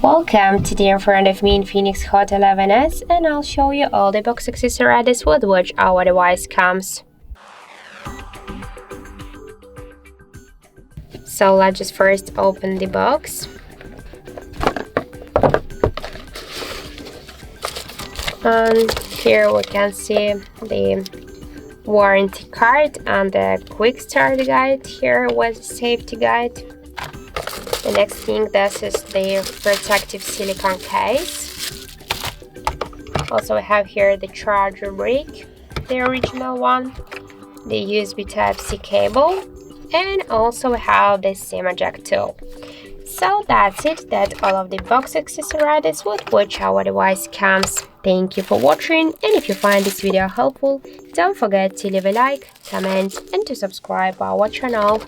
Welcome. Today in front of me Infinix Hot 11s, and I'll show you all the box accessories with which our device comes. So let's just first open the box. And here we can see the warranty card and the quick start guide here with safety guide. The next thing, this is the protective silicone case. Also we have here the charger brick, the original one, the USB Type-C cable, and also we have the SIM eject tool. So that's it, that's all of the box accessories with which our device comes. Thank you for watching, and if you find this video helpful, don't forget to leave a like, comment, and to subscribe our channel.